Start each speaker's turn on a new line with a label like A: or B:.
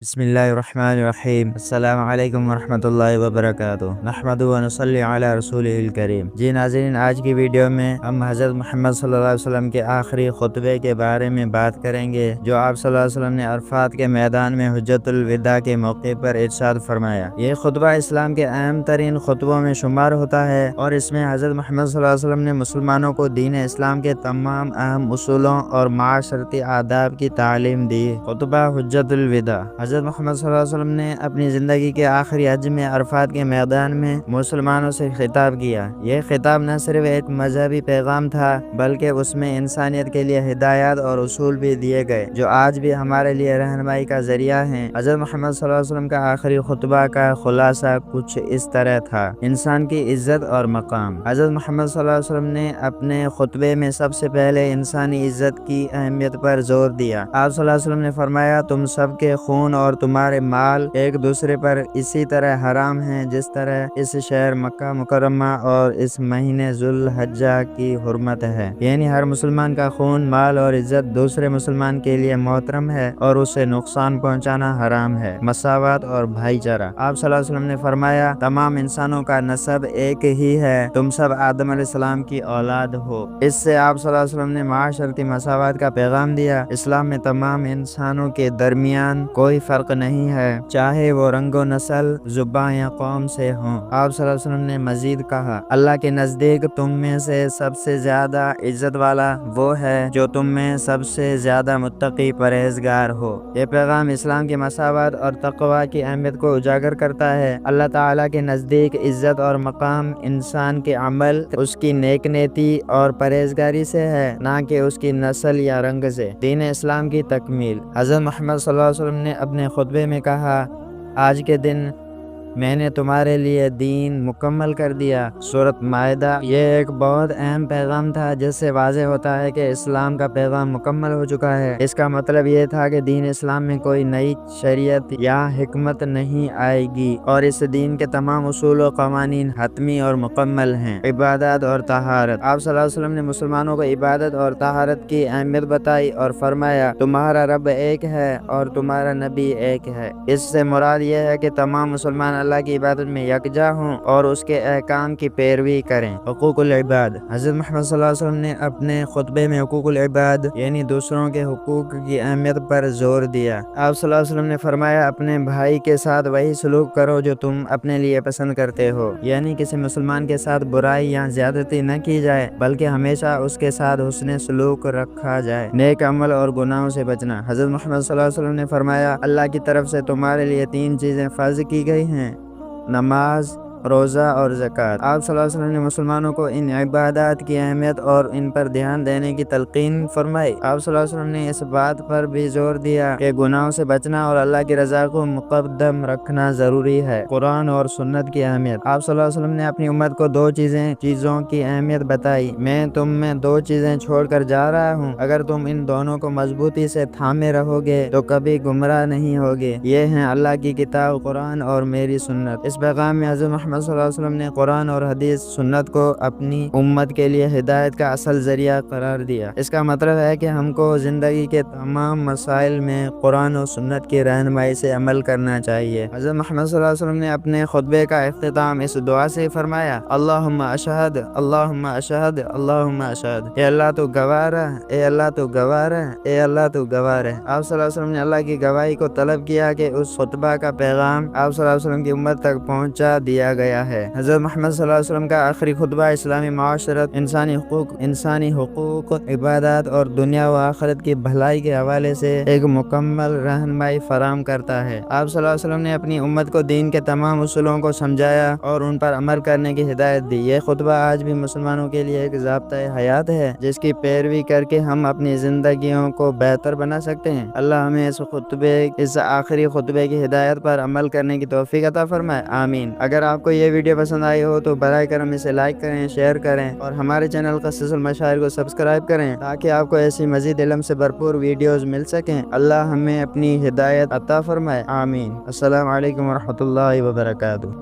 A: बिस्मिल्लाहिर्रहमानिर्रहीम। अस्सलामु अलैकुम वरहमतुल्लाहि वबरकातुहू। नहमदुहु व नुसल्ली अला रसूलिहिल करीम। जी नाज़रीन, आज की वीडियो में हम हज़रत मोहम्मद सल्लल्लाहु अलैहि वसल्लम के आखिरी खुतबे के बारे में बात करेंगे, जो आप सल्लल्लाहु अलैहि वसल्लम ने अरफात के मैदान में हुज्जतुल विदा के मौके पर इरशाद फरमाया। ये खुतबा इस्लाम के अहम तरीन खुतबों में शुमार होता है और इसमें हज़रत मोहम्मद सल्लल्लाहु अलैहि वसल्लम ने मुसलमानों को दीन इस्लाम के तमाम अहम उसूलों और माशरती आदाब की तालीम दी। खुतबा हुज्जतुल विदा। हज़रत मोहम्मद सल्लल्लाहु अलैहि वसल्लम ने अपनी ज़िंदगी के आखिरी हज में अरफात के मैदान में मुसलमानों से खिताब किया। यह खिताब न सिर्फ एक मजहबी पैगाम था, बल्कि उसमें इंसानियत के लिए हिदायत और उसूल भी दिए गए, जो आज भी हमारे लिए रहनुमाई का जरिया हैं। हज़रत मोहम्मद सल्लल्लाहु अलैहि वसल्लम का आखिरी खुतबा का खुलासा कुछ इस तरह था। इंसान की इज्जत और मकाम। हज़रत मोहम्मद सल्लल्लाहु अलैहि वसल्लम ने अपने खुतबे में सबसे पहले इंसानी इज्जत की अहमियत पर जोर दिया। आप सल्लल्लाहु अलैहि वसल्लम ने फरमाया, तुम सबके खून और तुम्हारे माल एक दूसरे पर इसी तरह हराम हैं जिस तरह इस शहर मक्का मुकर्रमा और इस महीने जुल हज्जा की हुर्मत है। यानी हर मुसलमान का खून, माल और इज्जत दूसरे मुसलमान के लिए मोहतरम है और उसे नुकसान पहुंचाना हराम है। मसावत और भाईचारा। आप सल्लल्लाहु अलैहि वसल्लम ने फरमाया, तमाम इंसानों का नसब एक ही है, तुम सब आदम अलैहिस्सलाम की औलाद हो। इससे आप सल्लल्लाहु अलैहि वसल्लम ने माशरती मसावत का पैगाम दिया। इस्लाम में तमाम इंसानों के दरमियान कोई फर्क नहीं है, चाहे वो रंगो नस्ल, जुबान या कौम से हों। आप सल्लल्लाहु अलैहि वसल्लम ने मजीद कहा, अल्लाह के नजदीक तुम में से सबसे ज्यादा इज्जत वाला वो है जो तुम में सबसे ज्यादा मुत्तकी परहेजगार हो। ये पैगाम इस्लाम की मसावत और तक़वा की अहमियत को उजागर करता है। अल्लाह ताला के नजदीक इज्जत और मकाम इंसान के अमल, उसकी नेक नीति और परहेजगारी से है, ना कि उसकी नस्ल या रंग से। दीन इस्लाम की तकमील। हज़रत मोहम्मद सल्लल्लाहु अलैहि वसल्लम ने अपने खुतबे में कहा, आज के दिन मैंने तुम्हारे लिए दीन मुकम्मल कर दिया। सूरत मायदा। यह एक बहुत अहम पैगाम था जिससे वाज़ेह होता है कि इस्लाम का पैगाम मुकम्मल हो चुका है। इसका मतलब यह था कि दीन इस्लाम में कोई नई शरीयत या हिकमत नहीं आएगी और इस दीन के तमाम उसूल और क़वानीन हतमी और मुकम्मल हैं। इबादत और तहारत। आप सल्लल्लाहु अलैहि वसल्लम ने मुसलमानों को इबादत और तहारत की अहमियत बताई और फरमाया, तुम्हारा रब एक है और तुम्हारा नबी एक है। इससे मुराद यह है कि तमाम मुसलमान अल्लाह की इबादत में यकजा हों और उसके अहकाम की पैरवी करें। हुकूकुल इबाद। हज़रत मोहम्मद सल्लल्लाहु अलैहि वसल्लम ने अपने खुतबे में हुकूकुल इबाद यानी दूसरों के हुकूक की अहमियत पर जोर दिया। आप सल्लल्लाहु अलैहि वसल्लम ने फरमाया, अपने भाई के साथ वही सलूक करो जो तुम अपने लिए पसंद करते हो। यानी किसी मुसलमान के साथ बुराई या ज्यादती न की जाए, बल्कि हमेशा उसके साथ हुस्न सलूक रखा जाए। नेक अमल और गुनाहों से बचना। हज़रत मोहम्मद सल्लल्लाहु अलैहि वसल्लम ने फरमाया, अल्लाह की तरफ से तुम्हारे लिए 3 चीजें फर्ज की गई हैं, नमाज, रोज़ा और ज़कात। आप सल्लल्लाहु अलैहि वसल्लम ने मुसलमानों को इन इबादत की अहमियत और इन पर ध्यान देने की तलकीन फरमाई। आप सल्लल्लाहु अलैहि वसल्लम ने इस बात पर भी जोर दिया कि गुनाहों से बचना और अल्लाह की रज़ा को मुक़द्दम रखना ज़रूरी है। कुरान और सुन्नत की अहमियत। आप सल्लल्लाहु अलैहि वसल्लम ने अपनी उम्मत को 2 चीज़ों की अहमियत बताई। मैं तुम में 2 चीज़ें छोड़कर जा रहा हूँ, अगर तुम इन दोनों को मजबूती से थामे रहोगे तो कभी गुमराह नहीं होगे। ये हैं अल्लाह की किताब कुरान और मेरी सुन्नत। इस पैगाम में हज़रत मोहम्मद सल्लल्लाहु अलैहि वसल्लम ने कुरान और हदीस सुन्नत को अपनी उम्मत के लिए हिदायत का असल जरिया करार दिया। इसका मतलब है कि हमको जिंदगी के तमाम मसाइल में कुरान और सुन्नत की रहनुमाई से अमल करना चाहिए। हज़रत मोहम्मद सल्लल्लाहु अलैहि वसल्लम ने अपने खुतबे का इख्तिताम इस दुआ से फरमाया, अल्लाहुम्मा अशहद, अल्लाहुम्मा अशहद, अल्लाहुम्मा अशहद। ए अल्लाह तू गवाह रह, ए अल्लाह तू गवाह रह, ए अल्लाह तू गवाह रह। आप सल्लल्लाहु अलैहि वसल्लम ने अल्लाह की गवाही को तलब किया कि उस खुतबा का पैगाम आप सल्लल्लाहु अलैहि वसल्लम की उम्मत तक पहुंचा दिया गया है। हज़रत मोहम्मद सल्लल्लाहु अलैहि वसल्लम का आखिरी खुतबा इस्लामी माशरत, इंसानी हुकूक, इबादत और दुनिया व आखिरत की भलाई के हवाले से एक मुकम्मल रहनुमाई फराहम करता है। आप सल्लल्लाहु अलैहि वसल्लम ने अपनी उम्मत को दीन के तमाम उसूलों को समझाया और उन पर अमल करने की हिदायत दी। यह खुतबा आज भी मुसलमानों के लिए एक ज़ाब्ता हयात है, जिसकी पैरवी करके हम अपनी जिंदगियों को बेहतर बना सकते हैं। अल्लाह हमें इस आखिरी खुतबे की हिदायत पर अमल करने की तौफीक अता फरमाए। आमीन। अगर आपको ये वीडियो पसंद आई हो तो बराए करम इसे लाइक करें, शेयर करें और हमारे चैनल क़स्सुल मशाइर को सब्सक्राइब करें, ताकि आपको ऐसी मज़ीद इल्म से भरपूर वीडियोज़ मिल सकें। अल्लाह हमें अपनी हिदायत अता फरमाए। आमीन। अस्सलामु अलैकुम वरहमतुल्लाहि वबरकातुहू।